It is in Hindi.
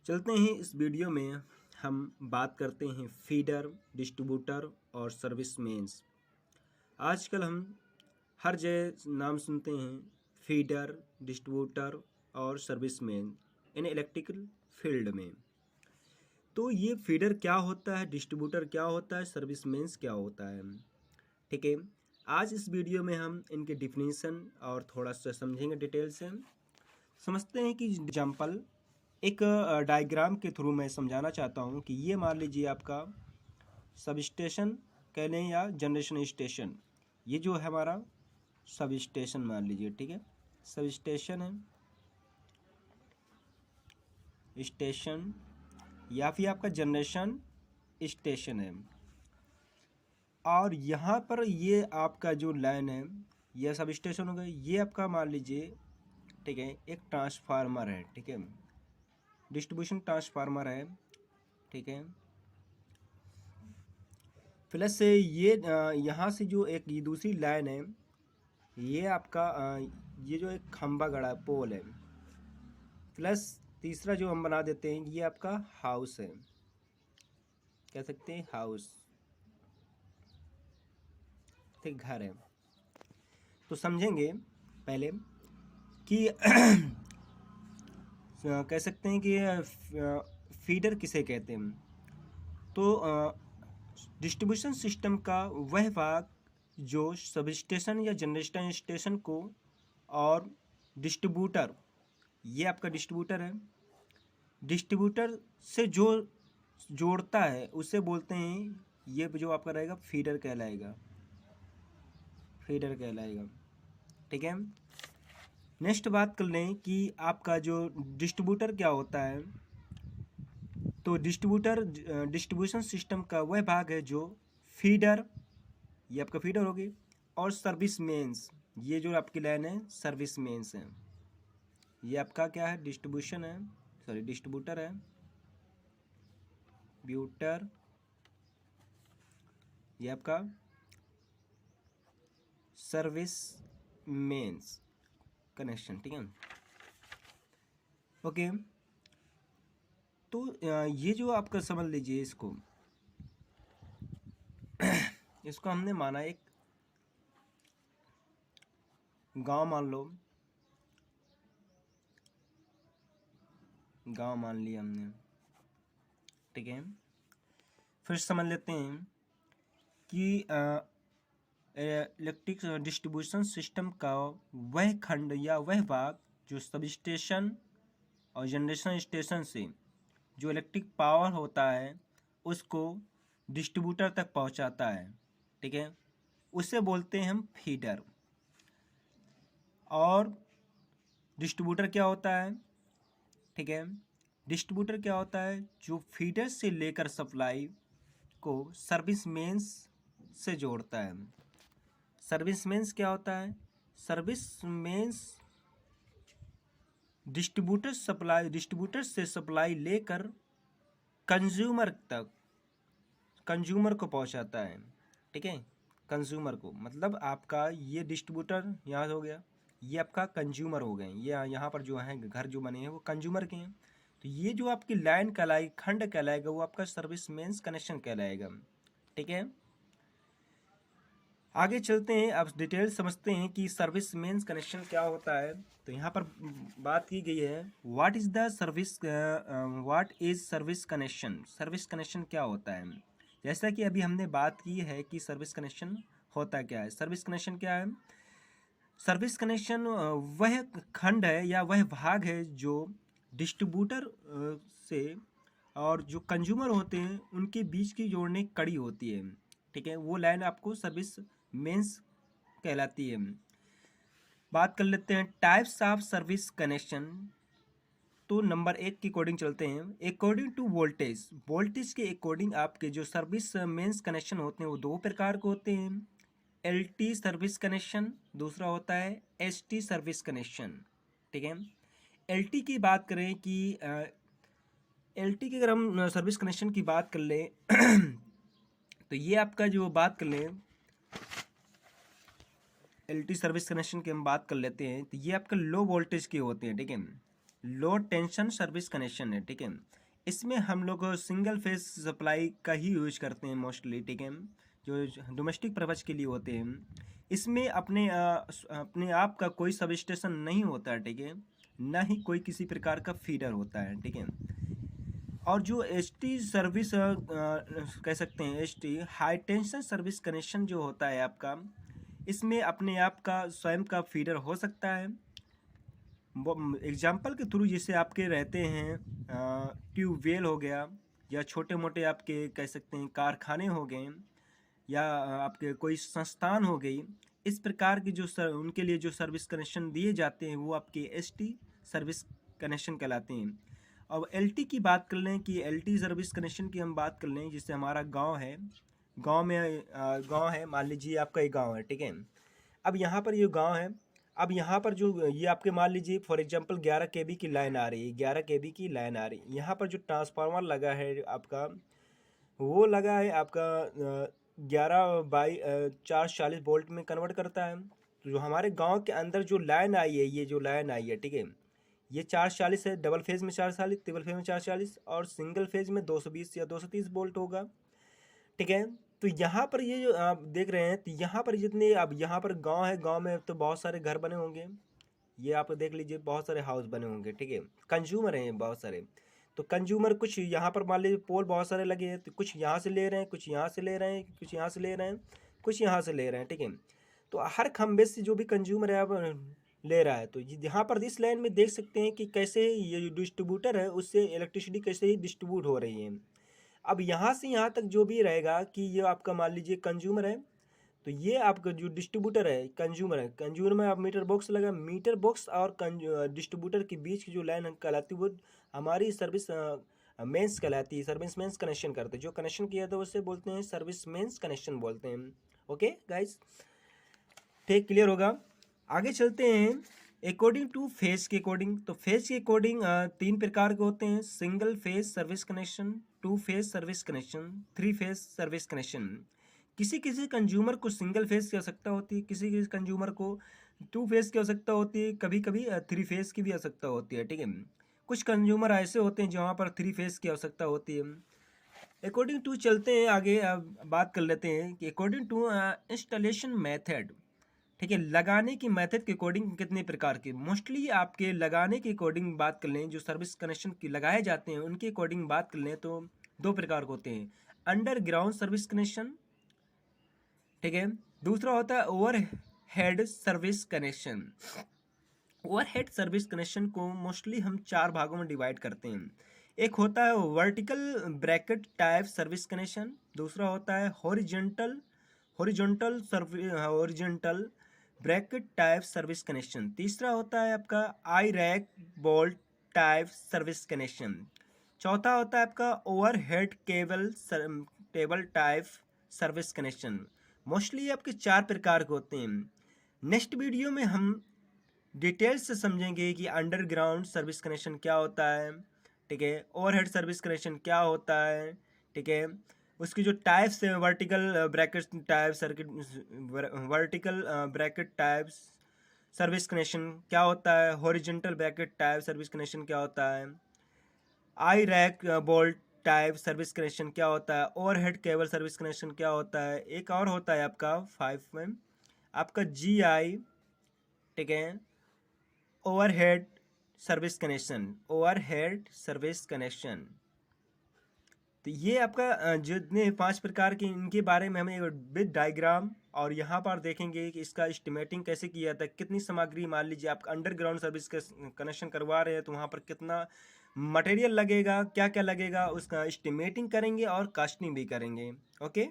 चलते हैं इस वीडियो में हम बात करते हैं फीडर, डिस्ट्रीब्यूटर और सर्विस मेंस। आजकल हम हर जगह नाम सुनते हैं फीडर, डिस्ट्रीब्यूटर और service main in electrical field में। तो ये फीडर क्या होता है, डिस्ट्रीब्यूटर क्या होता है, सर्विस मेंस क्या होता है, ठीक है। आज इस वीडियो में हम इनके डिफिनीशन और थोड़ा सा समझेंगे डिटेल से। समझते हैं कि एग्जाम्पल एक डायग्राम के थ्रू मैं समझाना चाहता हूँ कि ये मान लीजिए आपका सब स्टेशन कह लें या जनरेशन स्टेशन। ये जो है हमारा सब स्टेशन मान लीजिए, ठीक है। सब स्टेशन है, स्टेशन या फिर आपका जनरेशन स्टेशन है। और यहाँ पर ये आपका जो लाइन है, ये सब स्टेशन हो गए। ये आपका मान लीजिए, ठीक है, एक ट्रांसफार्मर है, ठीक है, डिस्ट्रीब्यूशन ट्रांसफार्मर है, ठीक है। प्लस से ये यहाँ से जो एक ये दूसरी लाइन है, ये आपका ये जो एक खंबा गड़ा पोल है। प्लस तीसरा जो हम बना देते हैं, ये आपका हाउस है, कह सकते हैं हाउस, ठीक, घर है। तो समझेंगे पहले कि कह सकते हैं कि फीडर किसे कहते हैं। तो डिस्ट्रीब्यूशन सिस्टम का वह भाग जो सब स्टेशन या जनरेशन स्टेशन को और डिस्ट्रीब्यूटर, ये आपका डिस्ट्रीब्यूटर है, डिस्ट्रीब्यूटर से जो जोड़ता है उसे बोलते हैं, ये जो आपका रहेगा फीडर कहलाएगा, फीडर कहलाएगा, ठीक है। नेक्स्ट बात कर लें कि आपका जो डिस्ट्रीब्यूटर क्या होता है। तो डिस्ट्रीब्यूटर डिस्ट्रीब्यूशन सिस्टम का वह भाग है जो फीडर, ये आपका फीडर होगी, और सर्विस मेंस, ये जो आपकी लाइन है सर्विस मेंस है। ये आपका क्या है, डिस्ट्रीब्यूशन है, सॉरी डिस्ट्रीब्यूटर है, ब्यूटर, ये आपका सर्विस मेंस कनेक्शन, ठीक है, ओके। तो ये जो आपका समझ लीजिए इसको इसको हमने माना एक गांव, मान लो गांव मान लिया हमने, ठीक है। फिर समझ लेते हैं कि इलेक्ट्रिक डिस्ट्रीब्यूशन सिस्टम का वह खंड या वह भाग जो सब स्टेशन और जनरेशन स्टेशन से जो इलेक्ट्रिक पावर होता है उसको डिस्ट्रीब्यूटर तक पहुंचाता है, ठीक है, उसे बोलते हैं हम फीडर। और डिस्ट्रीब्यूटर क्या होता है, ठीक है, डिस्ट्रीब्यूटर क्या होता है, जो फीडर से लेकर सप्लाई को सर्विस मेंस से जोड़ता है। सर्विस मेंस क्या होता है, सर्विस मेंस डिस्ट्रीब्यूटर से सप्लाई लेकर कंज्यूमर तक, कंज्यूमर को पहुंचाता है, ठीक है। कंज्यूमर को मतलब आपका ये डिस्ट्रीब्यूटर यहाँ हो गया, ये आपका कंज्यूमर हो गए, ये यहाँ पर जो है घर जो बने हैं वो कंज्यूमर के हैं। तो ये जो आपकी लाइन कहलाएगी, खंड कहलाएगा, वो आपका सर्विस मेंस कनेक्शन कहलाएगा, ठीक है। आगे चलते हैं, अब डिटेल समझते हैं कि सर्विस मेंस कनेक्शन क्या होता है। तो यहाँ पर बात की गई है what is the service, what is service connection. Service connection क्या होता है, जैसा कि अभी हमने बात की है कि सर्विस कनेक्शन होता क्या है। सर्विस कनेक्शन क्या है, सर्विस कनेक्शन वह खंड है या वह भाग है जो डिस्ट्रीब्यूटर से और जो कंज्यूमर होते हैं उनके बीच की जोड़ने की कड़ी होती है, ठीक है। वो लाइन आपको सर्विस मेंस कहलाती है। बात कर लेते हैं टाइप्स ऑफ सर्विस कनेक्शन। तो नंबर 1 के अकॉर्डिंग चलते हैं। अकॉर्डिंग टू वोल्टेज, वोल्टेज के अकॉर्डिंग आपके जो सर्विस मेंस कनेक्शन होते हैं वो दो प्रकार के होते हैं। एलटी सर्विस कनेक्शन, दूसरा होता है एसटी सर्विस कनेक्शन, ठीक है। एलटी की बात करें कि एलटी की अगर हम सर्विस कनेक्शन की बात कर लें तो ये आपका जो बात कर लें एलटी सर्विस कनेक्शन की हम बात कर लेते हैं, तो ये आपका लो वोल्टेज के होते हैं, ठीक है। लो टेंशन सर्विस कनेक्शन है, ठीक है। इसमें हम लोग सिंगल फेज सप्लाई का ही यूज करते हैं मोस्टली, ठीक है, जो डोमेस्टिक पर्पज के लिए होते हैं। इसमें अपने आप का कोई सब स्टेशन नहीं होता है, ठीक है, ना ही कोई किसी प्रकार का फीडर होता है, ठीक है। और जो एच टी सर्विस कह सकते हैं, H T high tension service connection जो होता है आपका, इसमें अपने आप का स्वयं का फीडर हो सकता है। एग्जाम्पल के थ्रू जैसे आपके रहते हैं ट्यूबवेल हो गया, या छोटे मोटे आपके कह सकते हैं कारखाने हो गए, या आपके कोई संस्थान हो गई। इस प्रकार की जो उनके लिए जो सर्विस कनेक्शन दिए जाते हैं वो आपके एसटी सर्विस कनेक्शन कहलाते हैं। अब एलटी की बात कर लें कि एलटी सर्विस कनेक्शन की हम बात कर लें, जिससे हमारा गांव है, गांव है, मान लीजिए आपका एक गांव है, ठीक है। अब यहाँ पर ये गांव है, अब यहाँ पर जो ये आपके मान लीजिए फॉर एग्जांपल 11 केबी की लाइन आ रही है, 11 केबी की लाइन आ रही है। यहाँ पर जो ट्रांसफार्मर लगा है आपका, वो लगा है आपका 11/440 वोल्ट में कन्वर्ट करता है। तो जो हमारे गांव के अंदर जो लाइन आई है, ये जो लाइन आई है, ठीक है, ये 440 है। डबल फेज में 440, ट्रिपल फेज में 440, और सिंगल फेज में 220 या 230 वोल्ट होगा, ठीक है। तो यहाँ पर ये जो आप देख रहे हैं, तो यहाँ पर जितने अब यहाँ पर गांव है, गांव में तो बहुत सारे घर बने होंगे, ये आप देख लीजिए बहुत सारे हाउस बने होंगे, ठीक है। कंज्यूमर हैं बहुत सारे। तो कंज्यूमर कुछ यहाँ पर मान लीजिए पोल बहुत सारे लगे हैं, तो कुछ यहाँ से ले रहे हैं, कुछ यहाँ से ले रहे हैं, कुछ यहाँ से ले रहे हैं, कुछ यहाँ से ले रहे हैं, ठीक है। तो हर खंबे से जो भी कंज्यूमर है अब ले रहा है। तो यहाँ पर इस लाइन में देख सकते हैं कि कैसे ये जो डिस्ट्रीब्यूटर है उससे इलेक्ट्रिसिटी कैसे ही डिस्ट्रीब्यूट हो रही है। अब यहाँ से यहाँ तक जो भी रहेगा कि ये आपका मान लीजिए कंज्यूमर है, तो ये आपका जो डिस्ट्रीब्यूटर है कंज्यूमर है, कंज्यूमर में आप मीटर बॉक्स लगा, मीटर बॉक्स और डिस्ट्रीब्यूटर के बीच की जो लाइन कहलाती है वो हमारी सर्विस मेंस कहलाती है। सर्विस मेंस कनेक्शन करते हैं, जो कनेक्शन किया था उससे बोलते हैं सर्विस मेंस कनेक्शन बोलते हैं। ओके गाइस, ठीक, क्लियर होगा। आगे चलते हैं अकॉर्डिंग टू फेज के अकॉर्डिंग। तो फेज के अकॉर्डिंग 3 प्रकार के होते हैं, single phase service connection, 2 phase service connection, 3 phase service connection. किसी किसी कंज्यूमर को सिंगल फेज की आवश्यकता होती है, किसी किसी कंज्यूमर को 2 फेज की आवश्यकता होती है, कभी कभी 3 फेज की भी आवश्यकता होती है, ठीक है। कुछ कंज्यूमर ऐसे होते हैं जहाँ पर 3 फेज की आवश्यकता होती है। अकॉर्डिंग टू चलते हैं आगे, बात कर लेते हैं कि अकॉर्डिंग टू इंस्टॉलेशन मेथड, ठीक है, लगाने की मेथड के अकॉर्डिंग कितने प्रकार के, मोस्टली आपके लगाने के अकॉर्डिंग बात कर लें, जो सर्विस कनेक्शन की लगाए जाते हैं उनके अकॉर्डिंग बात कर लें तो 2 प्रकार के होते हैं। अंडरग्राउंड सर्विस कनेक्शन, ठीक है, दूसरा होता है over head service connection. Over head service connection को मोस्टली हम 4 भागों में डिवाइड करते हैं। एक होता है vertical bracket type service connection, दूसरा होता है horizontal bracket type service connection, तीसरा होता है आपका eye rack bolt type service connection, चौथा होता है आपका overhead cable type service connection. Mostly आपके 4 प्रकार के होते हैं। नेक्स्ट वीडियो में हम डिटेल से समझेंगे कि अंडरग्राउंड सर्विस कनेक्शन क्या होता है, ठीक है, ओवरहेड सर्विस कनेक्शन क्या होता है, ठीक है, उसकी जो टाइप्स है, vertical bracket types service connection क्या होता है, horizontal bracket type service connection क्या होता है, eye rack bolt type service connection क्या होता है, ओवरहेड केबल सर्विस कनेक्शन क्या होता है, एक और होता है आपका 5 में आपका GI, ठीक है, ओवरहेड सर्विस कनेक्शन। तो ये आपका जितने 5 प्रकार के इनके बारे में हमें विद डायग्राम, और यहाँ पर देखेंगे कि इसका एस्टिमेटिंग कैसे किया जाता है, कितनी सामग्री, मान लीजिए आप अंडरग्राउंड सर्विस का कनेक्शन करवा रहे हैं तो वहाँ पर कितना मटेरियल लगेगा, क्या क्या लगेगा, उसका एस्टिमेटिंग करेंगे और कास्टिंग भी करेंगे। ओके।